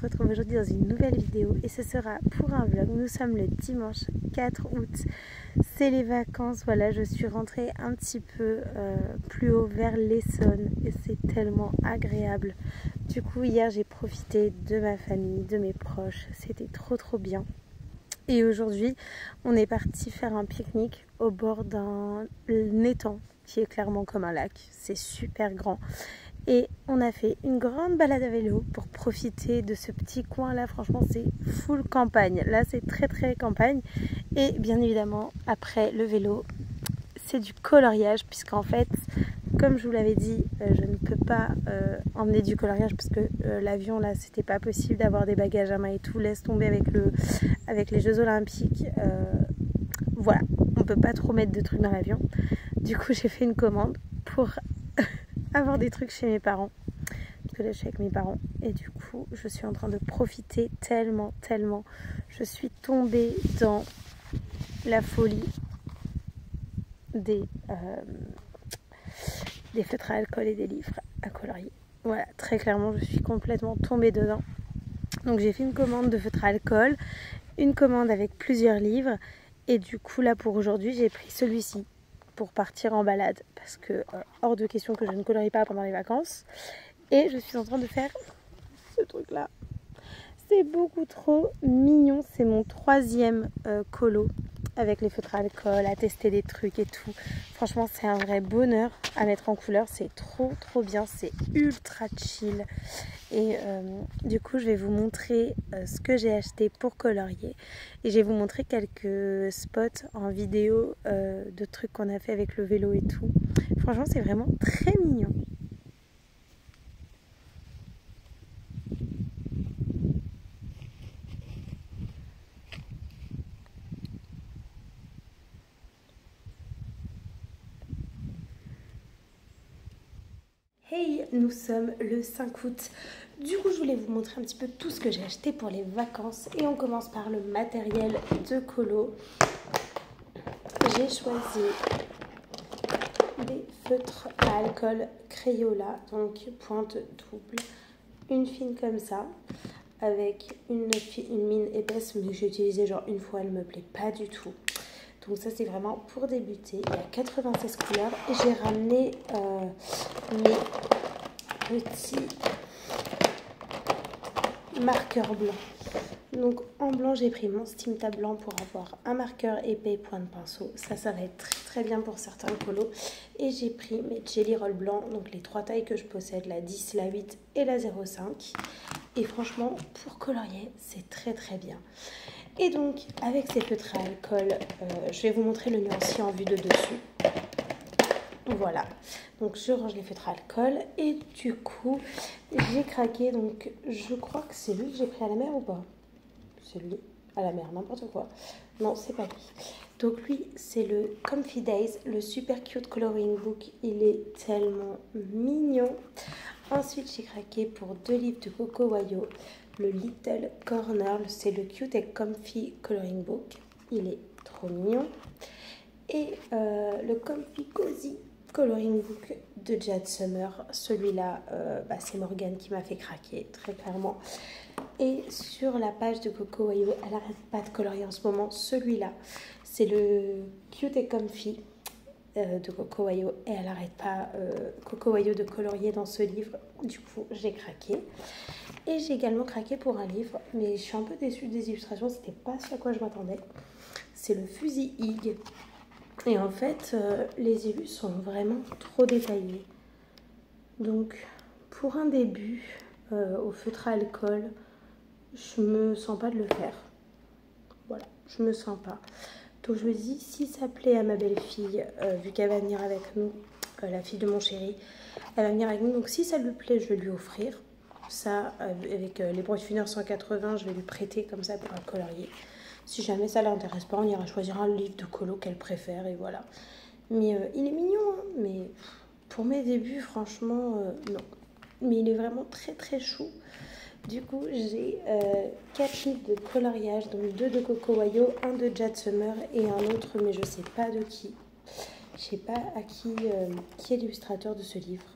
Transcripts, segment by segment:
se retrouve aujourd'hui dans une nouvelle vidéo et ce sera pour un vlog. Nous sommes le dimanche 4 août, c'est les vacances. Voilà, je suis rentrée un petit peu plus haut vers l'Essonne et c'est tellement agréable. Du coup, hier j'ai profité de ma famille, de mes proches, c'était trop bien. Et aujourd'hui, on est parti faire un pique-nique au bord d'un étang qui est clairement comme un lac, c'est super grand. Et on a fait une grande balade à vélo pour profiter de ce petit coin là. Franchement, c'est full campagne. Là, c'est très campagne. Et bien évidemment, après le vélo, c'est du coloriage. Puisqu'en fait, comme je vous l'avais dit, je ne peux pas emmener du coloriage. Parce que l'avion là, c'était pas possible d'avoir des bagages à main et tout. Laisse tomber avec les Jeux Olympiques. Voilà, on peut pas trop mettre de trucs dans l'avion. Du coup, j'ai fait une commande pour avoir des trucs chez mes parents, parce que là je suis avec mes parents et du coup je suis en train de profiter tellement, je suis tombée dans la folie des feutres à alcool et des livres à colorier. Voilà, très clairement je suis complètement tombée dedans. Donc j'ai fait une commande de feutres à alcool, une commande avec plusieurs livres et du coup là pour aujourd'hui j'ai pris celui-ci pour partir en balade parce que hors de question que je ne colorie pas pendant les vacances. Et je suis en train de faire ce truc là, c'est beaucoup trop mignon. C'est mon troisième colo avec les feutres à alcool, à tester des trucs et tout. Franchement c'est un vrai bonheur à mettre en couleur, c'est trop bien, c'est ultra chill. Et du coup je vais vous montrer ce que j'ai acheté pour colorier et je vais vous montrer quelques spots en vidéo de trucs qu'on a fait avec le vélo et tout. Franchement c'est vraiment très mignon. Hey, nous sommes le 5 août. Du coup, je voulais vous montrer un petit peu tout ce que j'ai acheté pour les vacances. Et on commence par le matériel de colo. J'ai choisi des feutres à alcool Crayola, donc pointe double. Une fine comme ça, avec une mine épaisse, mais que j'ai utilisée genre une fois, elle me plaît pas du tout. Donc ça c'est vraiment pour débuter. Il y a 96 couleurs et j'ai ramené mes petits marqueurs blancs. Donc en blanc j'ai pris mon Stimta blanc pour avoir un marqueur épais point de pinceau. Ça va être très bien pour certains colos. Et j'ai pris mes Jelly Roll blancs, donc les trois tailles que je possède, la 10, la 8 et la 0,5. Et franchement pour colorier c'est très bien. Et donc avec ces feutres à alcool, je vais vous montrer le nuancier en vue de dessus. Voilà, donc je range les feutres à alcool et du coup j'ai craqué. Donc je crois que c'est lui que j'ai pris à la mer ou pas? C'est lui à la mer, n'importe quoi. Non, c'est pas lui. Donc lui c'est le Comfy Days, le super cute coloring book. Il est tellement mignon. Ensuite j'ai craqué pour 2 livres de Coco Wayo. Le Little Corner, c'est le Cute et Comfy Coloring Book. Il est trop mignon. Et le Comfy Cozy Coloring Book de Jade Summer. Celui-là, c'est Morgane qui m'a fait craquer, très clairement. Et sur la page de Coco Wayo, elle n'arrête pas de colorier en ce moment. Celui-là, c'est le Cute et Comfy de Coco Wayo. Et elle n'arrête pas, Coco Wayo, de colorier dans ce livre. Du coup, j'ai craqué. Et j'ai également craqué pour un livre, mais je suis un peu déçue des illustrations, c'était pas ce à quoi je m'attendais. C'est le Fusil Hig. Et en fait, les illus sont vraiment trop détaillés. Donc, pour un début, au feutre à alcool, je me sens pas de le faire. Voilà, je me sens pas. Donc je me dis, si ça plaît à ma belle-fille, vu qu'elle va venir avec nous, la fille de mon chéri, elle va venir avec nous. Donc si ça lui plaît, je vais lui offrir. Ça, avec les Broadfinner 180, je vais lui prêter comme ça pour un colorier. Si jamais ça l'intéresse pas, on ira choisir un livre de colo qu'elle préfère et voilà. Mais il est mignon, hein, mais pour mes débuts, franchement, non. Mais il est vraiment très chou. Du coup, j'ai 4 livres de coloriage, donc 2 de Coco Wayo, un de Jade Summer et un autre, mais je sais pas de qui. Je sais pas à qui est l'illustrateur de ce livre.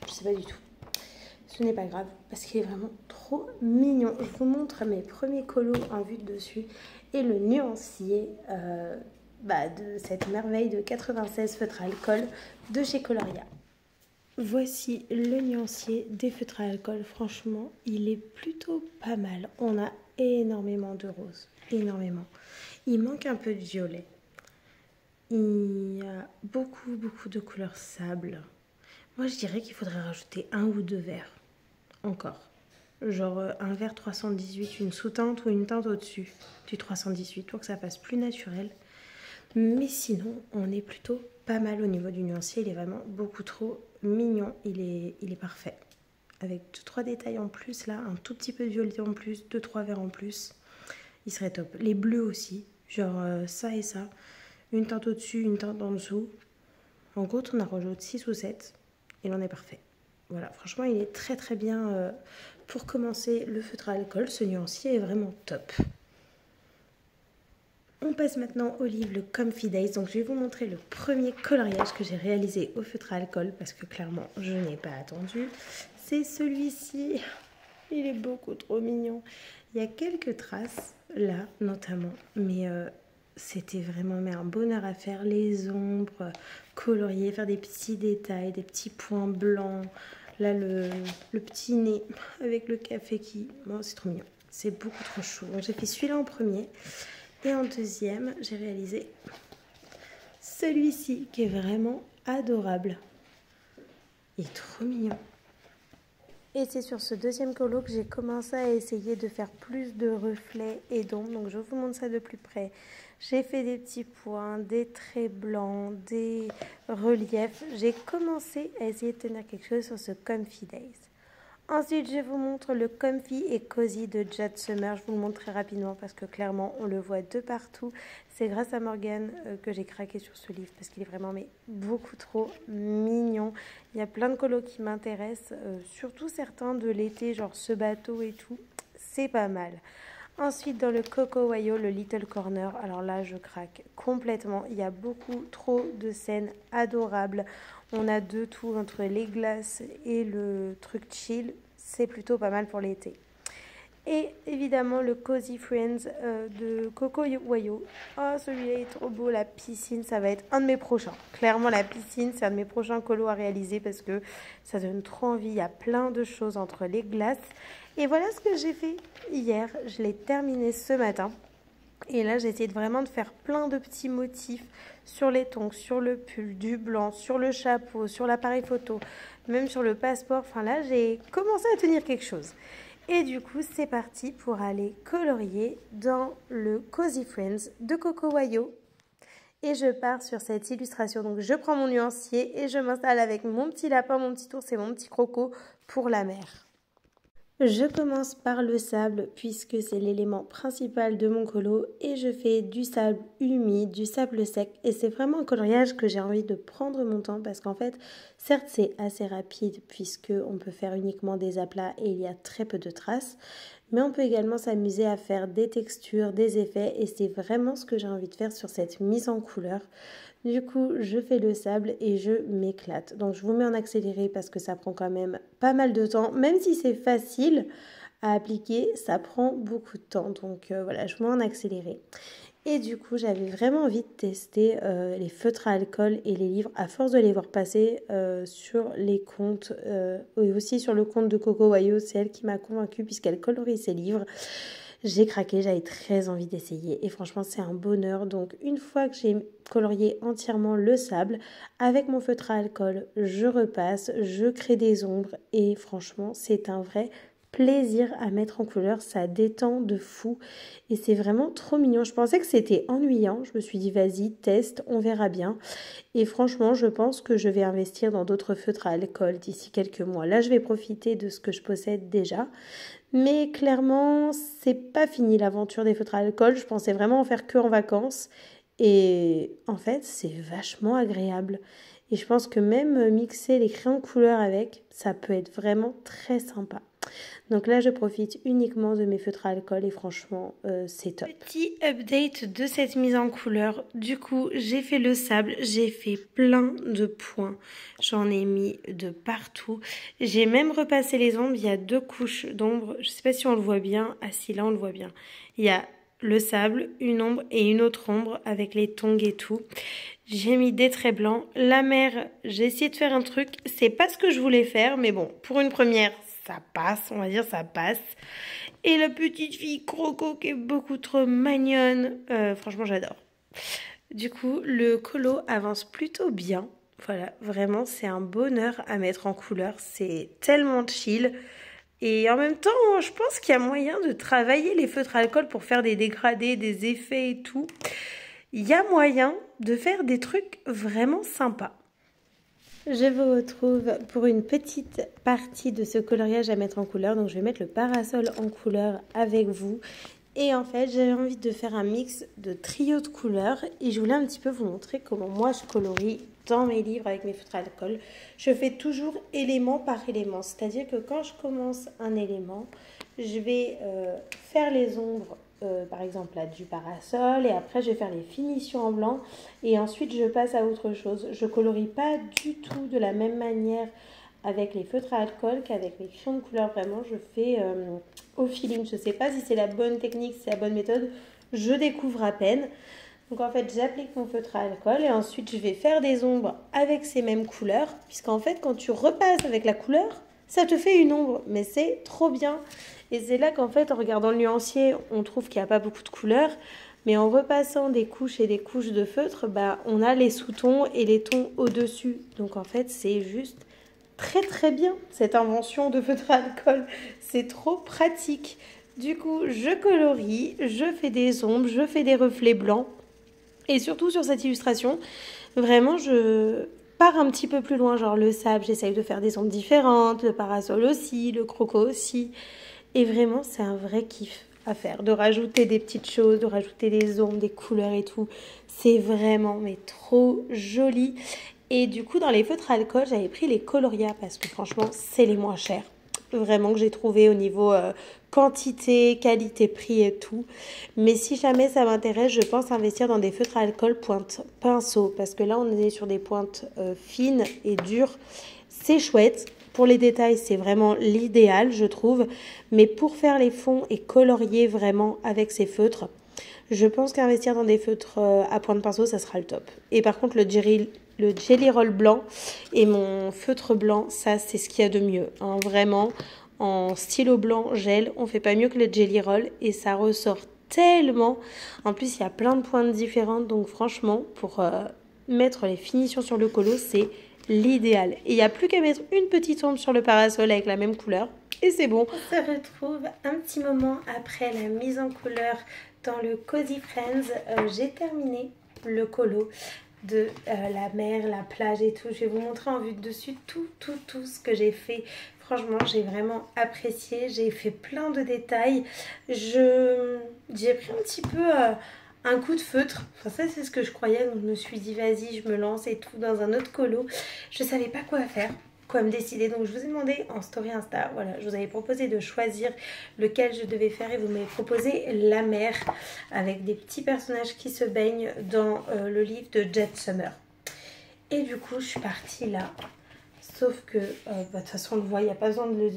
Je sais pas du tout. Ce n'est pas grave parce qu'il est vraiment trop mignon. Je vous montre mes premiers colos en vue de dessus et le nuancier de cette merveille de 96 feutres à alcool de chez Coloria. Voici le nuancier des feutres à alcool. Franchement, il est plutôt pas mal. On a énormément de rose, énormément. Il manque un peu de violet. Il y a beaucoup de couleurs sable. Moi, je dirais qu'il faudrait rajouter 1 ou 2 verres. Encore. Genre un verre 318, une sous-teinte ou une teinte au-dessus du 318 pour que ça fasse plus naturel. Mais sinon, on est plutôt pas mal au niveau du nuancier. Il est vraiment beaucoup trop mignon. Il est parfait. Avec 2-3 détails en plus, là, un tout petit peu de violet en plus, 2-3 verres en plus. Il serait top. Les bleus aussi, genre ça et ça. Une teinte au-dessus, une teinte en dessous. En gros, on en rajoute 6 ou 7 et l'on est parfait. Voilà, franchement, il est très bien pour commencer le feutre à alcool. Ce nuancier est vraiment top. On passe maintenant au livre le Comfy Days. Donc je vais vous montrer le premier coloriage que j'ai réalisé au feutre à alcool parce que clairement je n'ai pas attendu. C'est celui-ci. Il est beaucoup trop mignon. Il y a quelques traces là notamment, mais c'était vraiment un bonheur à faire. Les ombres, colorier, faire des petits détails, des petits points blancs. Là le petit nez avec le café qui... Bon, c'est trop mignon. C'est beaucoup trop chou. Donc j'ai fait celui-là en premier. Et en deuxième, j'ai réalisé celui-ci qui est vraiment adorable. Il est trop mignon. Et c'est sur ce deuxième colo que j'ai commencé à essayer de faire plus de reflets et d'ombres. Donc je vous montre ça de plus près. J'ai fait des petits points, des traits blancs, des reliefs. J'ai commencé à essayer de tenir quelque chose sur ce Comfy Days. Ensuite, je vous montre le Comfy et Cozy de Jade Summer. Je vous le montre très rapidement parce que clairement, on le voit de partout. C'est grâce à Morgane que j'ai craqué sur ce livre parce qu'il est vraiment beaucoup trop mignon. Il y a plein de colos qui m'intéressent, surtout certains de l'été, genre ce bateau et tout. C'est pas mal. Ensuite, dans le Coco Wayo, le Little Corner, alors là, je craque complètement. Il y a beaucoup trop de scènes adorables. On a de tout entre les glaces et le truc chill. C'est plutôt pas mal pour l'été. Et évidemment, le Cozy Friends de Coco Wayo. Oh, celui-là est trop beau. La piscine, ça va être un de mes prochains. Clairement, la piscine, c'est un de mes prochains colos à réaliser parce que ça donne trop envie. Il y a plein de choses entre les glaces. Et voilà ce que j'ai fait hier. Je l'ai terminé ce matin. Et là, j'ai essayé vraiment de faire plein de petits motifs sur les tongs, sur le pull, du blanc, sur le chapeau, sur l'appareil photo, même sur le passeport. Enfin là, j'ai commencé à tenir quelque chose. Et du coup, c'est parti pour aller colorier dans le Cozy Friends de Coco Wayo. Et je pars sur cette illustration. Donc, je prends mon nuancier et je m'installe avec mon petit lapin, mon petit ours et mon petit croco pour la mer. Je commence par le sable puisque c'est l'élément principal de mon colo et je fais du sable humide, du sable sec et c'est vraiment un coloriage que j'ai envie de prendre mon temps parce qu'en fait, certes c'est assez rapide puisque on peut faire uniquement des aplats et il y a très peu de traces, mais on peut également s'amuser à faire des textures, des effets et c'est vraiment ce que j'ai envie de faire sur cette mise en couleur. Du coup, je fais le sable et je m'éclate. Donc, je vous mets en accéléré parce que ça prend quand même pas mal de temps. Même si c'est facile à appliquer, ça prend beaucoup de temps. Donc, voilà, je vous mets en accéléré. Et du coup, j'avais vraiment envie de tester les feutres à alcool et les livres à force de les voir passer sur les comptes et aussi sur le compte de Coco Wayo. C'est elle qui m'a convaincue puisqu'elle colorie ses livres. J'ai craqué, j'avais très envie d'essayer et franchement c'est un bonheur. Donc une fois que j'ai colorié entièrement le sable, avec mon feutre à alcool, je repasse, je crée des ombres et franchement c'est un vrai plaisir à mettre en couleur, ça détend de fou et c'est vraiment trop mignon. Je pensais que c'était ennuyant, je me suis dit vas-y teste, on verra bien et franchement je pense que je vais investir dans d'autres feutres à alcool d'ici quelques mois. Là je vais profiter de ce que je possède déjà. Mais clairement, c'est pas fini l'aventure des feutres à alcool. Je pensais vraiment en faire que en vacances. Et en fait, c'est vachement agréable. Et je pense que même mixer les crayons de couleur avec, ça peut être vraiment très sympa. Donc là, je profite uniquement de mes feutres à alcool et franchement, c'est top. Petit update de cette mise en couleur. Du coup, j'ai fait le sable, j'ai fait plein de points. J'en ai mis de partout. J'ai même repassé les ombres. Il y a 2 couches d'ombre. Je ne sais pas si on le voit bien. Ah si, là, on le voit bien. Il y a le sable, une ombre et une autre ombre avec les tongs et tout. J'ai mis des traits blancs. La mer, j'ai essayé de faire un truc. C'est pas ce que je voulais faire, mais bon, pour une première, ça passe, on va dire ça passe. Et la petite fille Croco qui est beaucoup trop mignonne. Franchement, j'adore. Du coup, le colo avance plutôt bien. Voilà, vraiment, c'est un bonheur à mettre en couleur. C'est tellement chill. Et en même temps, je pense qu'il y a moyen de travailler les feutres à alcool pour faire des dégradés, des effets et tout. Il y a moyen de faire des trucs vraiment sympas. Je vous retrouve pour une petite partie de ce coloriage à mettre en couleur. Donc je vais mettre le parasol en couleur avec vous. Et en fait, j'avais envie de faire un mix de trio de couleurs. Et je voulais un petit peu vous montrer comment moi je colorie dans mes livres avec mes feutres à alcool. Je fais toujours élément par élément. C'est-à-dire que quand je commence un élément, je vais faire les ombres. Par exemple là du parasol et après je vais faire les finitions en blanc et ensuite je passe à autre chose. Je colorie pas du tout de la même manière avec les feutres à alcool qu'avec les crayons de couleur. Vraiment je fais au feeling. Je sais pas si c'est la bonne technique, si c'est la bonne méthode, je découvre à peine. Donc en fait j'applique mon feutre à alcool et ensuite je vais faire des ombres avec ces mêmes couleurs puisqu'en fait quand tu repasses avec la couleur ça te fait une ombre mais c'est trop bien. Et c'est là qu'en fait, en regardant le nuancier, on trouve qu'il n'y a pas beaucoup de couleurs. Mais en repassant des couches et des couches de feutre, bah, on a les sous-tons et les tons au-dessus. Donc en fait, c'est juste très très bien, cette invention de feutre à alcool. C'est trop pratique. Du coup, je colorie, je fais des ombres, je fais des reflets blancs. Et surtout sur cette illustration, vraiment, je pars un petit peu plus loin. Genre le sable, j'essaye de faire des ombres différentes, le parasol aussi, le croco aussi. Et vraiment, c'est un vrai kiff à faire, de rajouter des petites choses, de rajouter des ombres, des couleurs et tout. C'est vraiment, mais trop joli. Et du coup, dans les feutres à alcool, j'avais pris les Coloria parce que franchement, c'est les moins chers. Vraiment que j'ai trouvé au niveau quantité, qualité, prix et tout. Mais si jamais ça m'intéresse, je pense investir dans des feutres à alcool pointe pinceau. Parce que là, on est sur des pointes fines et dures. C'est chouette. Pour les détails, c'est vraiment l'idéal, je trouve. Mais pour faire les fonds et colorier vraiment avec ces feutres, je pense qu'investir dans des feutres à pointe pinceau, ça sera le top. Et par contre, le Jelly Roll blanc et mon feutre blanc, ça, c'est ce qu'il y a de mieux. Hein. Vraiment, en stylo blanc, gel, on fait pas mieux que le Jelly Roll et ça ressort tellement. En plus, il y a plein de pointes différentes. Donc franchement, pour mettre les finitions sur le colo, c'est l'idéal. Et il n'y a plus qu'à mettre une petite ombre sur le parasol avec la même couleur et c'est bon. On se retrouve un petit moment après la mise en couleur dans le Cozy Friends. J'ai terminé le colo de la mer, la plage et tout. Je vais vous montrer en vue de dessus tout ce que j'ai fait. Franchement, j'ai vraiment apprécié. J'ai fait plein de détails. J'ai pris un petit peu... un coup de feutre, enfin ça c'est ce que je croyais, donc je me suis dit vas-y je me lance et tout dans un autre colo. Je savais pas quoi faire, quoi me décider, donc je vous ai demandé en story Insta, voilà, je vous avais proposé de choisir lequel je devais faire et vous m'avez proposé la mer avec des petits personnages qui se baignent dans le livre de Jet Summer. Et du coup je suis partie là, sauf que de toute façon on le voit, il n'y a pas besoin de le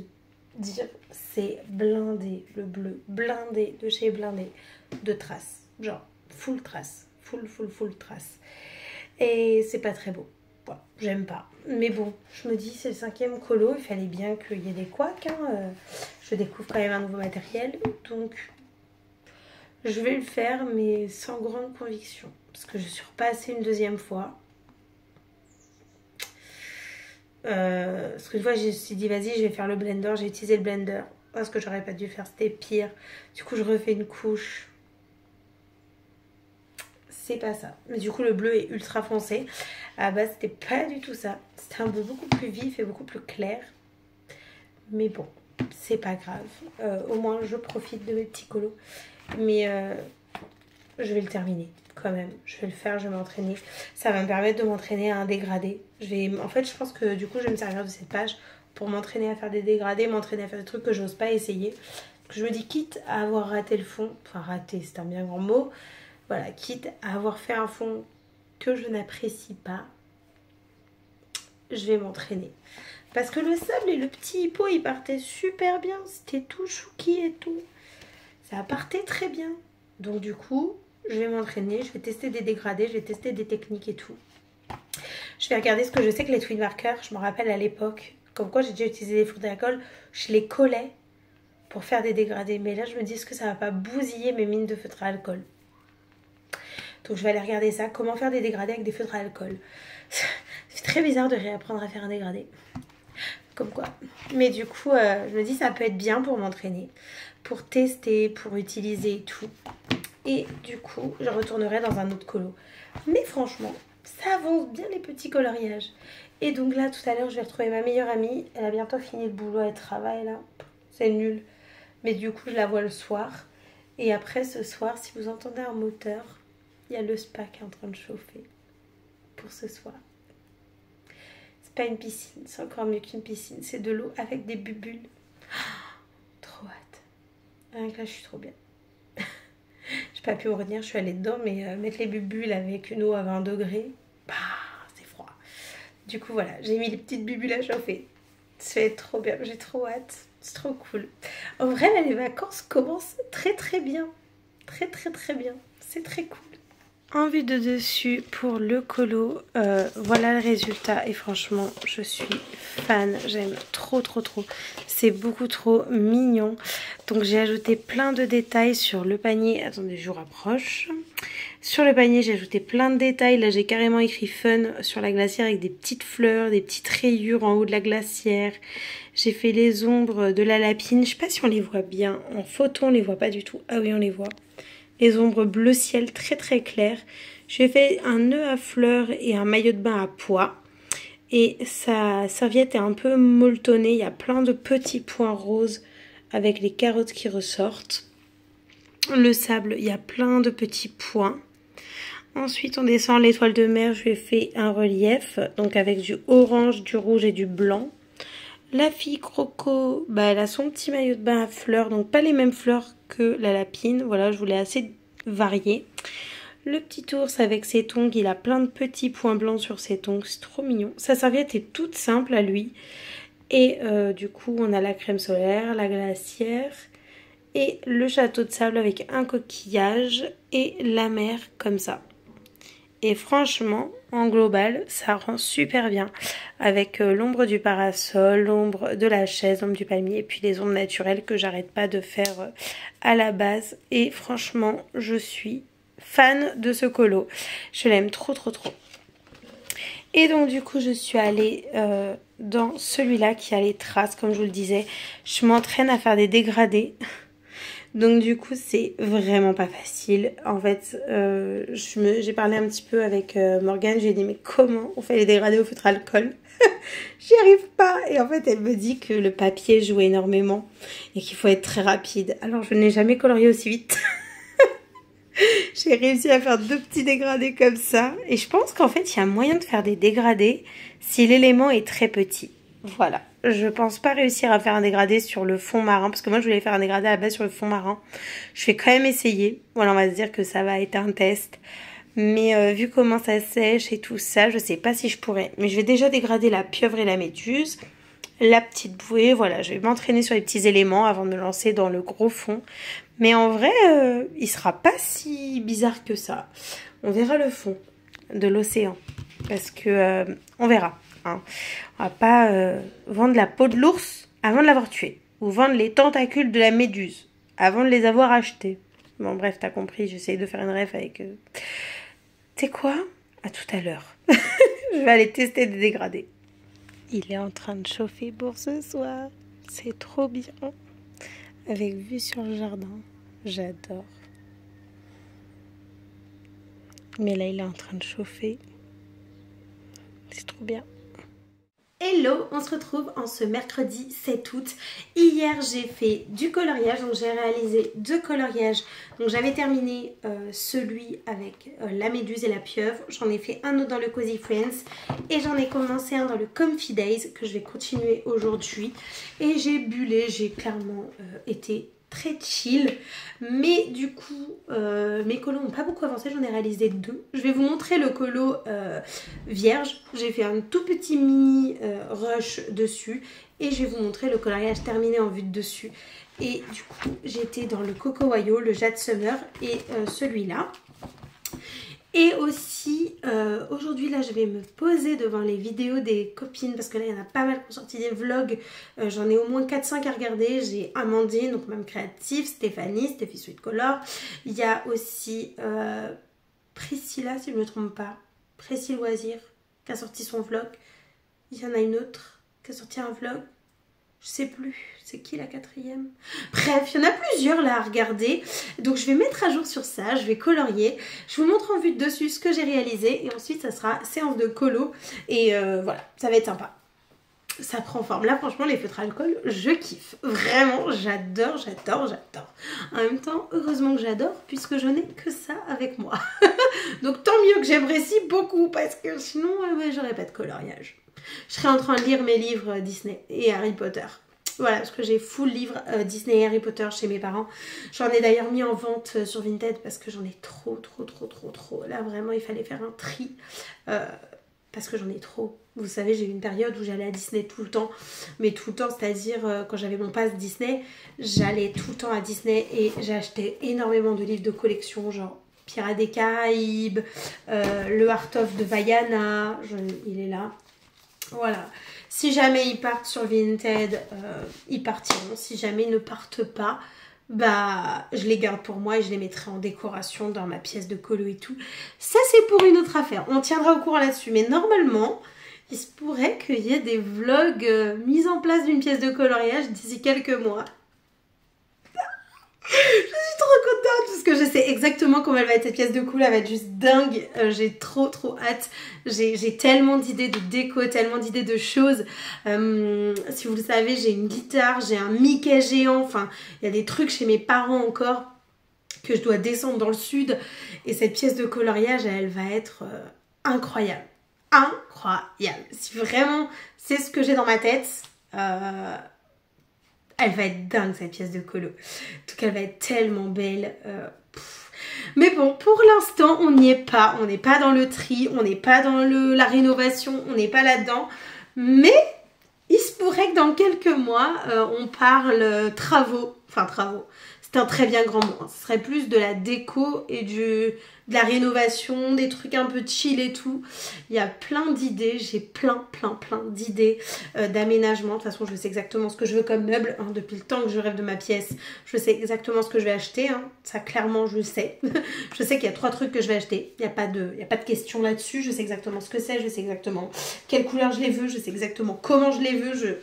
dire, c'est blindé, le bleu, blindé de chez blindé de traces, genre full trace, full trace. Et c'est pas très beau. Bon, j'aime pas. Mais bon, je me dis, c'est le 5e colo, il fallait bien qu'il y ait des couacs. Hein. Je découvre quand même un nouveau matériel. Donc, je vais le faire, mais sans grande conviction. Parce que je suis repassée une deuxième fois. Parce qu'une fois, je me suis dit, vas-y, je vais faire le blender. J'ai utilisé le blender. Parce que j'aurais pas dû faire, c'était pire. Du coup, je refais une couche. C'est pas ça. Mais du coup, le bleu est ultra foncé. À la base, c'était pas du tout ça. C'était un bleu beaucoup plus vif et beaucoup plus clair. Mais bon, c'est pas grave. Au moins, je profite de mes petits colos. Mais je vais le terminer quand même. Je vais le faire, je vais m'entraîner. Ça va me permettre de m'entraîner à un dégradé. En fait, je pense que du coup, je vais me servir de cette page pour m'entraîner à faire des dégradés, m'entraîner à faire des trucs que j'ose pas essayer. Je me dis, quitte à avoir raté le fond, enfin raté, c'est un bien grand mot, voilà, quitte à avoir fait un fond que je n'apprécie pas, je vais m'entraîner. Parce que le sable et le petit hippo, ils partaient super bien. C'était tout chouki et tout. Ça partait très bien. Donc du coup, je vais m'entraîner, je vais tester des dégradés, je vais tester des techniques et tout. Je vais regarder ce que je sais que les twin markers, je me rappelle à l'époque, comme quoi j'ai déjà utilisé des feutres d'alcool, je les collais pour faire des dégradés. Mais là, je me dis, est-ce que ça va pas bousiller mes mines de feutre à alcool? Donc je vais aller regarder ça, comment faire des dégradés avec des feutres à alcool. C'est très bizarre de réapprendre à faire un dégradé. Comme quoi. Mais du coup, je me dis, ça peut être bien pour m'entraîner, pour tester, pour utiliser et tout. Et du coup, je retournerai dans un autre colo. Mais franchement, ça avance bien les petits coloriages. Et donc là, tout à l'heure, je vais retrouver ma meilleure amie. Elle a bientôt fini le boulot, elle travaille là. C'est nul. Mais du coup, je la vois le soir. Et après ce soir, si vous entendez un moteur, il y a le spa qui est en train de chauffer. Pour ce soir. C'est pas une piscine, c'est encore mieux qu'une piscine. C'est de l'eau avec des bulles. Trop hâte. Rien que là, je suis trop bien. J'ai pas pu me retenir, je suis allée dedans, mais mettre les bulles avec une eau à 20 degrés, bah, c'est froid. Du coup, voilà, j'ai mis les petites bulles à chauffer. Ça fait trop bien, j'ai trop hâte. C'est trop cool. En vrai, là, les vacances commencent très très bien. Très très très bien. C'est très cool. En vue de dessus pour le colo, voilà le résultat et franchement je suis fan, j'aime trop trop trop, c'est beaucoup trop mignon. Donc j'ai ajouté plein de détails sur le panier, attendez je vous rapproche. Sur le panier j'ai ajouté plein de détails, là j'ai carrément écrit fun sur la glacière avec des petites fleurs, des petites rayures en haut de la glacière. J'ai fait les ombres de la lapine, je sais pas si on les voit bien, en photo on les voit pas du tout, ah oui on les voit. Les ombres bleu ciel très très claires. J'ai fait un nœud à fleurs et un maillot de bain à pois. Et sa serviette est un peu molletonnée. Il y a plein de petits points roses avec les carottes qui ressortent. Le sable, il y a plein de petits points. Ensuite, on descend l'étoile de mer. Je lui ai fait un relief, donc avec du orange, du rouge et du blanc. La fille Croco, bah, elle a son petit maillot de bain à fleurs, donc pas les mêmes fleurs que la lapine. Voilà, je voulais assez varier. Le petit ours avec ses tongs, il a plein de petits points blancs sur ses tongs, c'est trop mignon. Sa serviette est toute simple à lui. Et du coup, on a la crème solaire, la glacière et le château de sable avec un coquillage et la mer comme ça. Et franchement, en global, ça rend super bien. Avec l'ombre du parasol, l'ombre de la chaise, l'ombre du palmier et puis les ombres naturelles que j'arrête pas de faire à la base. Et franchement, je suis fan de ce colo. Je l'aime trop trop trop. Et donc du coup, je suis allée dans celui-là qui a les traces, comme je vous le disais. Je m'entraîne à faire des dégradés. Donc du coup c'est vraiment pas facile. En fait j'ai parlé un petit peu avec Morgane, je lui ai dit mais comment on fait les dégradés au feutre alcool? J'y arrive pas. Et en fait elle me dit que le papier joue énormément et qu'il faut être très rapide. Alors je n'ai jamais colorié aussi vite. J'ai réussi à faire 2 petits dégradés comme ça. Et je pense qu'en fait il y a moyen de faire des dégradés si l'élément est très petit. Voilà, je pense pas réussir à faire un dégradé sur le fond marin, parce que moi je voulais faire un dégradé à la base sur le fond marin. Je vais quand même essayer, voilà on va se dire que ça va être un test. Mais vu comment ça sèche et tout ça, je sais pas si je pourrais. Mais je vais déjà dégrader la pieuvre et la méduse, la petite bouée, voilà, je vais m'entraîner sur les petits éléments avant de me lancer dans le gros fond. Mais en vrai, il sera pas si bizarre que ça. On verra le fond de l'océan, parce que on verra. Hein. On va pas vendre la peau de l'ours avant de l'avoir tué. Ou vendre les tentacules de la méduse avant de les avoir achetés. Bon bref, t'as compris, j'essaye de faire une ref avec... Tu sais quoi? À tout à l'heure. Je vais aller tester des dégradés. Il est en train de chauffer pour ce soir. C'est trop bien. Avec vue sur le jardin. J'adore. Mais là, il est en train de chauffer. C'est trop bien. Hello, on se retrouve en ce mercredi 7 août. Hier j'ai fait du coloriage, donc j'ai réalisé 2 coloriages. Donc j'avais terminé celui avec la méduse et la pieuvre. J'en ai fait un autre dans le Cozy Friends et j'en ai commencé un dans le Comfy Days que je vais continuer aujourd'hui. Et j'ai bullé, j'ai clairement été très chill, mais du coup mes colos n'ont pas beaucoup avancé, j'en ai réalisé 2. Je vais vous montrer le colo vierge, j'ai fait un tout petit mini rush dessus et je vais vous montrer le coloriage terminé en vue de dessus. Et du coup j'étais dans le Coco Wayo, le Jade Summer et celui-là. Et aussi, aujourd'hui, là, je vais me poser devant les vidéos des copines parce que là, il y en a pas mal qui ont sorti des vlogs. J'en ai au moins 4-5 à regarder. J'ai Amandine, donc même créative, Stéphanie, Stéphie Sweet Color. Il y a aussi Priscilla, si je ne me trompe pas, Priscille Loisir, qui a sorti son vlog. Il y en a une autre qui a sorti un vlog. Je sais plus, c'est qui la 4e? Bref, il y en a plusieurs là à regarder. Donc je vais mettre à jour sur ça, je vais colorier. Je vous montre en vue de dessus ce que j'ai réalisé. Et ensuite ça sera séance de colo. Et voilà, ça va être sympa. Ça prend forme. Là franchement les feutres alcool, je kiffe. Vraiment, j'adore, j'adore, j'adore. En même temps, heureusement que j'adore puisque je n'ai que ça avec moi. Donc tant mieux que j'apprécie beaucoup parce que sinon j'aurais pas de coloriage. Je serai en train de lire mes livres Disney et Harry Potter. Voilà, parce que j'ai full livre Disney et Harry Potter chez mes parents. J'en ai d'ailleurs mis en vente sur Vinted parce que j'en ai trop. Là, vraiment, il fallait faire un tri parce que j'en ai trop. Vous savez, j'ai eu une période où j'allais à Disney tout le temps. Mais tout le temps, c'est-à-dire quand j'avais mon pass Disney, j'allais tout le temps à Disney et j'achetais énormément de livres de collection, genre Pirates des Caraïbes, le Art of de Vaiana, il est là. Voilà, si jamais ils partent sur Vinted, ils partiront. Si jamais ils ne partent pas, bah je les garde pour moi et je les mettrai en décoration dans ma pièce de colo et tout. Ça c'est pour une autre affaire, on tiendra au courant là-dessus. Mais normalement, il se pourrait qu'il y ait des vlogs mis en place d'une pièce de coloriage d'ici quelques mois. Je suis trop contente parce que je sais exactement comment elle va être cette pièce de colo, elle va être juste dingue. J'ai trop hâte. J'ai tellement d'idées de déco, tellement d'idées de choses. Si vous le savez, j'ai une guitare, j'ai un Mickey géant. Enfin, il y a des trucs chez mes parents encore que je dois descendre dans le sud. Et cette pièce de coloriage, elle va être incroyable. Incroyable. Si vraiment c'est ce que j'ai dans ma tête... elle va être dingue cette pièce de colo. En tout cas, elle va être tellement belle. Mais bon, pour l'instant, on n'y est pas. On n'est pas dans le tri, on n'est pas dans la rénovation, on n'est pas là-dedans. Mais il se pourrait que dans quelques mois, on parle travaux. Enfin, travaux. C'est un très bien grand mot. Hein. Ce serait plus de la déco et de la rénovation, des trucs un peu chill et tout. Il y a plein d'idées. J'ai plein d'idées d'aménagement. De toute façon, je sais exactement ce que je veux comme meuble. Hein. Depuis le temps que je rêve de ma pièce, je sais exactement ce que je vais acheter. Hein. Ça, clairement, je le sais. Je sais qu'il y a 3 trucs que je vais acheter. Il n'y a pas de question là-dessus. Je sais exactement ce que c'est. Je sais exactement quelle couleur je les veux. Je sais exactement comment je les veux.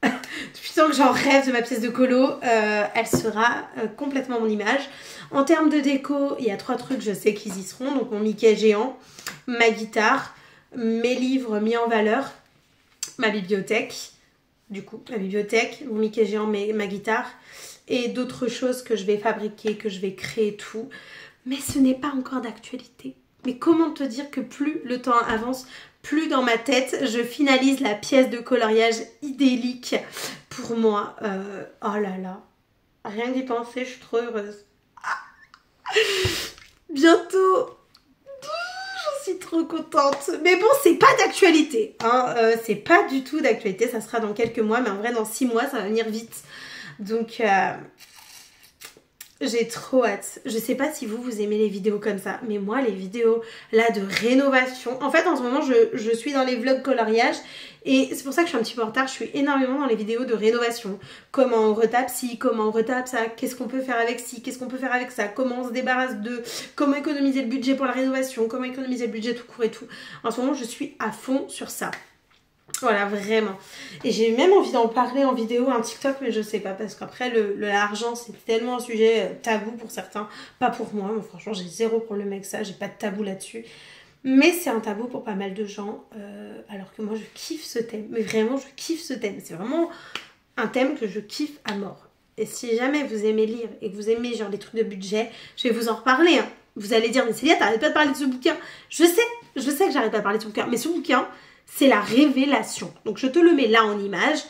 Depuis tant que j'en rêve de ma pièce de colo, elle sera complètement mon image. En termes de déco, il y a 3 trucs, je sais qu'ils y seront. Donc mon Mickey géant, ma guitare, mes livres mis en valeur, ma bibliothèque, du coup, ma bibliothèque, mon Mickey géant, ma guitare et d'autres choses que je vais fabriquer, que je vais créer tout. Mais ce n'est pas encore d'actualité. Mais comment te dire que plus le temps avance, plus dans ma tête, je finalise la pièce de coloriage idyllique pour moi. Oh là là, rien d'y penser, je suis trop heureuse. Bientôt, j'en suis trop contente. Mais bon, c'est pas d'actualité. Hein. C'est pas du tout d'actualité, ça sera dans quelques mois, mais en vrai, dans 6 mois, ça va venir vite. Donc... j'ai trop hâte. Je sais pas si vous aimez les vidéos comme ça, mais moi les vidéos là de rénovation, en fait en ce moment je suis dans les vlogs coloriage et c'est pour ça que je suis un petit peu en retard. Je suis énormément dans les vidéos de rénovation. Comment on retape ci, comment on retape ça, qu'est-ce qu'on peut faire avec ci, qu'est-ce qu'on peut faire avec ça, comment on se débarrasse de, comment économiser le budget pour la rénovation, comment économiser le budget tout court et tout. En ce moment je suis à fond sur ça. Voilà, vraiment. Et j'ai même envie d'en parler en vidéo, un TikTok, mais je sais pas, parce qu'après, l'argent, c'est tellement un sujet tabou pour certains, pas pour moi. Mais franchement, j'ai zéro problème avec ça, j'ai pas de tabou là-dessus. Mais c'est un tabou pour pas mal de gens. Alors alors que moi je kiffe ce thème. Mais vraiment, je kiffe ce thème. C'est vraiment un thème que je kiffe à mort. Et si jamais vous aimez lire et que vous aimez genre des trucs de budget, je vais vous en reparler. Hein. Vous allez dire, mais Célia, t'arrêtes pas de parler de ce bouquin. Je sais que j'arrête pas de parler de ce bouquin. Mais ce bouquin, c'est la révélation. Donc je te le mets là en image.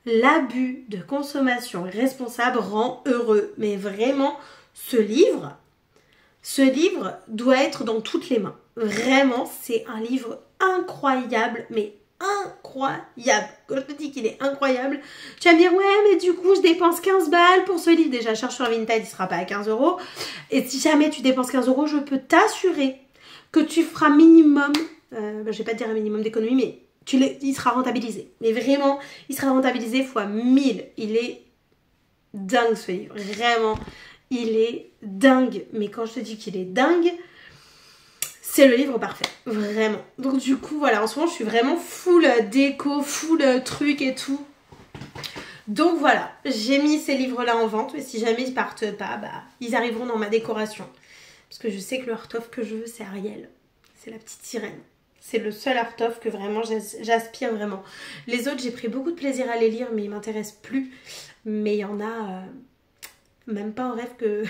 L'abus de consommation responsable rend heureux. Mais vraiment, ce livre doit être dans toutes les mains. Vraiment, c'est un livre incroyable, mais incroyable. Quand je te dis qu'il est incroyable, tu vas me dire, ouais, mais du coup, je dépense 15 balles pour ce livre. Déjà, cherche sur Vinted, il sera pas à 15 €. Et si jamais tu dépenses 15 €, je peux t'assurer que tu feras minimum, je vais pas te dire un minimum d'économie, mais il sera rentabilisé. Mais vraiment, il sera rentabilisé fois 1000. Il est dingue ce livre, vraiment. Il est dingue. Mais quand je te dis qu'il est dingue, c'est le livre parfait. Vraiment. Donc du coup, voilà, en ce moment, je suis vraiment full déco, full truc et tout. Donc voilà, j'ai mis ces livres-là en vente. Mais si jamais ils partent pas, bah, ils arriveront dans ma décoration. Parce que je sais que le art-of que je veux, c'est Ariel. C'est la petite sirène. C'est le seul art-of que vraiment j'aspire vraiment. Les autres, j'ai pris beaucoup de plaisir à les lire, mais ils m'intéressent plus. Mais il y en a... même pas en rêve que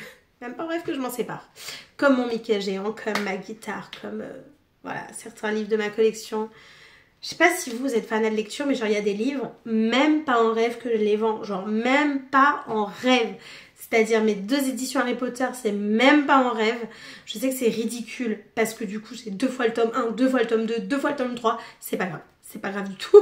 je m'en sépare. Comme mon Mickey géant, comme ma guitare, comme voilà, certains livres de ma collection. Je sais pas si vous êtes fan de lecture, mais genre il y a des livres, même pas en rêve que je les vends. Genre même pas en rêve. C'est-à-dire mes 2 éditions Harry Potter, c'est même pas en rêve. Je sais que c'est ridicule parce que du coup j'ai 2 fois le tome 1, 2 fois le tome 2, 2 fois le tome 3. C'est pas grave. C'est pas grave du tout.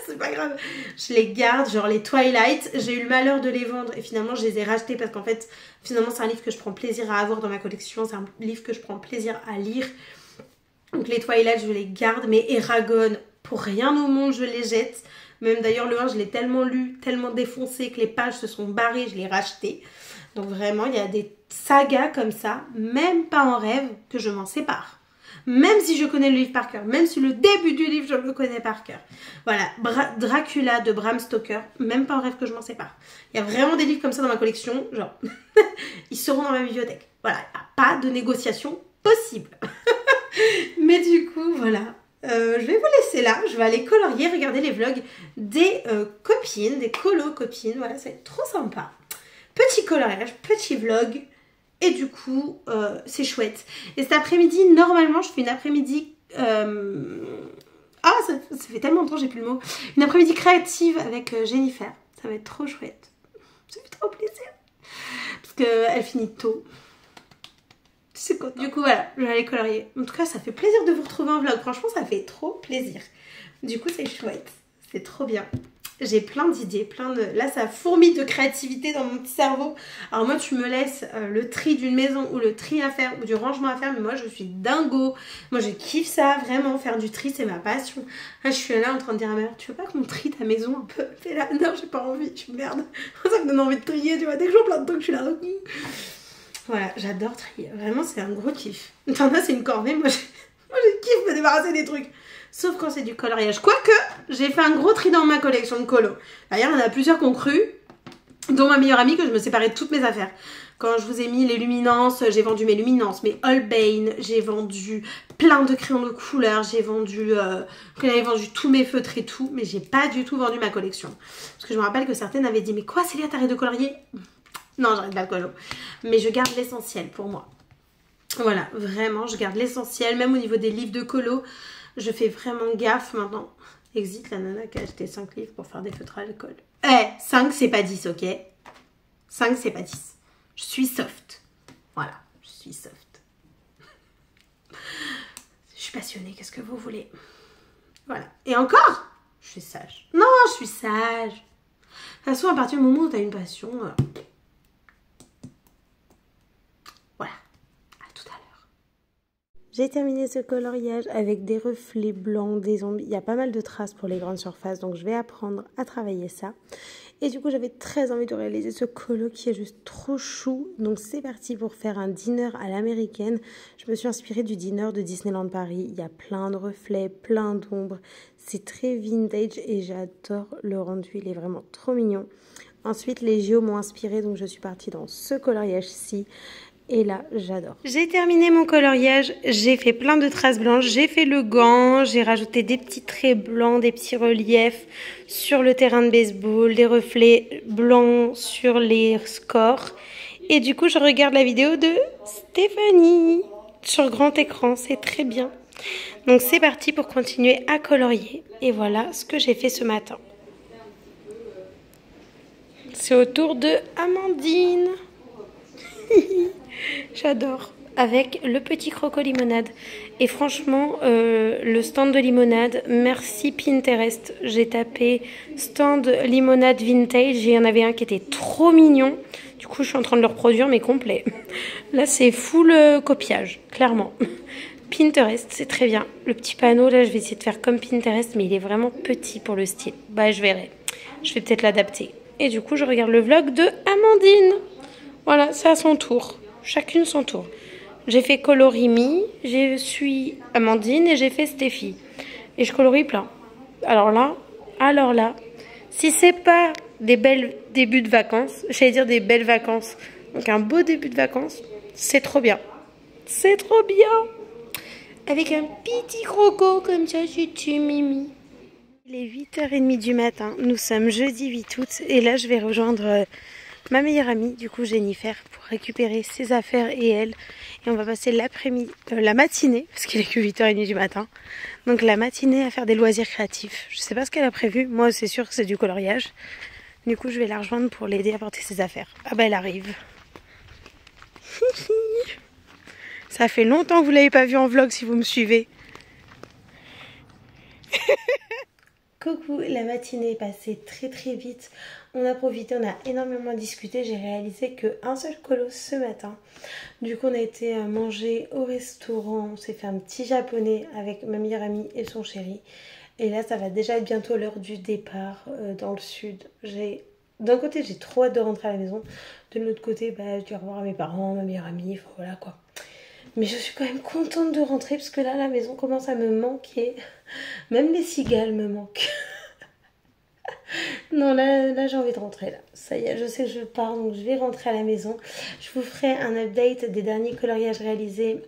C'est pas grave. Je les garde, genre les Twilight. J'ai eu le malheur de les vendre et finalement je les ai rachetés parce qu'en fait, finalement c'est un livre que je prends plaisir à avoir dans ma collection. C'est un livre que je prends plaisir à lire. Donc les Twilight, je les garde. Mais Eragon, pour rien au monde, je les jette. Même d'ailleurs le 1, je l'ai tellement lu, tellement défoncé que les pages se sont barrées, je l'ai racheté. Donc vraiment, il y a des sagas comme ça, même pas en rêve, que je m'en sépare. Même si je connais le livre par cœur, même si le début du livre, je le connais par cœur. Voilà, Dracula de Bram Stoker, même pas en rêve que je m'en sépare. Il y a vraiment des livres comme ça dans ma collection, genre, ils seront dans ma bibliothèque. Voilà, il n'y a pas de négociation possible. Mais du coup, voilà. Je vais vous laisser là, je vais aller colorier, regarder les vlogs des copines, des colo-copines, voilà, ça va être trop sympa. Petit coloriage, petit vlog, et du coup, c'est chouette. Et cet après-midi, normalement, je fais une après-midi... Ah, ça fait tellement longtemps que j'ai plus le mot. Une après-midi créative avec Jennifer, ça va être trop chouette. Ça fait trop plaisir. Parce qu'elle finit tôt. C'est content. Du coup, voilà, je vais aller colorier. En tout cas, ça fait plaisir de vous retrouver en vlog. Franchement, ça fait trop plaisir. Du coup, c'est chouette. C'est trop bien. J'ai plein d'idées, Là, ça fourmille de créativité dans mon petit cerveau. Alors moi, tu me laisses le tri d'une maison ou le tri à faire ou du rangement à faire. Mais moi, je suis dingo. Moi, je kiffe ça. Vraiment, faire du tri, c'est ma passion. Là, je suis là en train de dire à ma mère, tu veux pas qu'on trie ta maison un peu? Elle est là, non, j'ai pas envie. Je suis merde. Ça me donne envie de trier, tu vois. Dès que je vois plein de trucs, je suis là. Voilà, j'adore trier. Vraiment, c'est un gros kiff. T'en as, c'est une corvée. Moi, je kiffe me débarrasser des trucs. Sauf quand c'est du coloriage. Quoique, j'ai fait un gros tri dans ma collection de colo. D'ailleurs, il y en a plusieurs qui ont cru, dont ma meilleure amie, que je me séparais de toutes mes affaires. Quand je vous ai mis les luminances, j'ai vendu mes luminances, mes Holbein, j'ai vendu plein de crayons de couleur, j'ai vendu, j'avais vendu tous mes feutres et tout, mais j'ai pas du tout vendu ma collection. Parce que je me rappelle que certaines avaient dit, mais quoi, Célia, t'arrêtes de colorier? Non, j'arrête pas le colo. Mais je garde l'essentiel pour moi. Voilà, vraiment, je garde l'essentiel. Même au niveau des livres de colo, je fais vraiment gaffe maintenant. Exit la nana qui a acheté 5 livres pour faire des feutres à alcool. 5 c'est pas 10, ok? 5 c'est pas 10. Je suis soft. Voilà, je suis soft. Je suis passionnée, qu'est-ce que vous voulez? Voilà. Et encore, je suis sage. Non, je suis sage. De toute façon, à partir du moment où tu as une passion... J'ai terminé ce coloriage avec des reflets blancs, des zombies. Il y a pas mal de traces pour les grandes surfaces, donc je vais apprendre à travailler ça. Et du coup, j'avais très envie de réaliser ce colo qui est juste trop chou. Donc c'est parti pour faire un dinner à l'américaine. Je me suis inspirée du dinner de Disneyland Paris. Il y a plein de reflets, plein d'ombres. C'est très vintage et j'adore le rendu. Il est vraiment trop mignon. Ensuite, les JO m'ont inspirée, donc je suis partie dans ce coloriage-ci. Et là, j'adore. J'ai terminé mon coloriage, j'ai fait plein de traces blanches, j'ai fait le gant, j'ai rajouté des petits traits blancs, des petits reliefs sur le terrain de baseball, des reflets blancs sur les scores. Et du coup, je regarde la vidéo de Stéphanie sur grand écran, c'est très bien. Donc c'est parti pour continuer à colorier. Et voilà ce que j'ai fait ce matin. C'est au tour de Amandine. J'adore. Avec le petit croco limonade. Et franchement, le stand de limonade, merci Pinterest. J'ai tapé stand limonade vintage. Il y en avait un qui était trop mignon. Du coup, je suis en train de le reproduire, mais complet. Là, c'est full copiage, clairement. Pinterest, c'est très bien. Le petit panneau, là, je vais essayer de faire comme Pinterest, mais il est vraiment petit pour le style. Bah, je verrai. Je vais peut-être l'adapter. Et du coup, je regarde le vlog de Amandine. Voilà, c'est à son tour. Chacune son tour. J'ai fait Colorimi, je suis Amandine et j'ai fait Stéphie. Et je colorie plein. Alors là, si c'est pas des belles débuts de vacances, j'allais dire des belles vacances, donc un beau début de vacances, c'est trop bien. C'est trop bien. Avec un petit croco comme ça, c'est mimi. Il est 8h30 du matin, nous sommes jeudi 8 août et là je vais rejoindre ma meilleure amie, du coup Jennifer, pour récupérer ses affaires et elle. Et on va passer l'après-midi, la matinée, parce qu'il est que 8h30 du matin. Donc la matinée à faire des loisirs créatifs. Je sais pas ce qu'elle a prévu, moi c'est sûr que c'est du coloriage. Du coup je vais la rejoindre pour l'aider à porter ses affaires. Ah bah elle arrive. Ça fait longtemps que vous l'avez pas vu en vlog si vous me suivez. Coucou, la matinée est passée très très vite. On a profité, on a énormément discuté. J'ai réalisé qu'un seul colo ce matin. Du coup, on a été manger au restaurant. On s'est fait un petit japonais avec ma meilleure amie et son chéri. Et là, ça va déjà être bientôt l'heure du départ dans le sud. D'un côté, j'ai trop hâte de rentrer à la maison. De l'autre côté, bah, je dois revoir mes parents, ma meilleure amie. Enfin, voilà quoi. Mais je suis quand même contente de rentrer parce que là, la maison commence à me manquer. Même les cigales me manquent. Non, là j'ai envie de rentrer là. Ça y est, je sais que je pars, donc je vais rentrer à la maison. Je vous ferai un update des derniers coloriages réalisés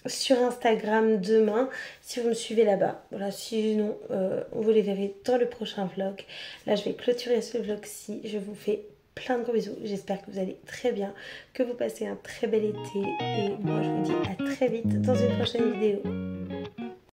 sur Instagram demain, si vous me suivez là-bas. Voilà, sinon, vous les verrez dans le prochain vlog. Là, je vais clôturer ce vlog-ci. Je vous fais plein de gros bisous. J'espère que vous allez très bien, que vous passez un très bel été. Et moi, je vous dis à très vite dans une prochaine vidéo.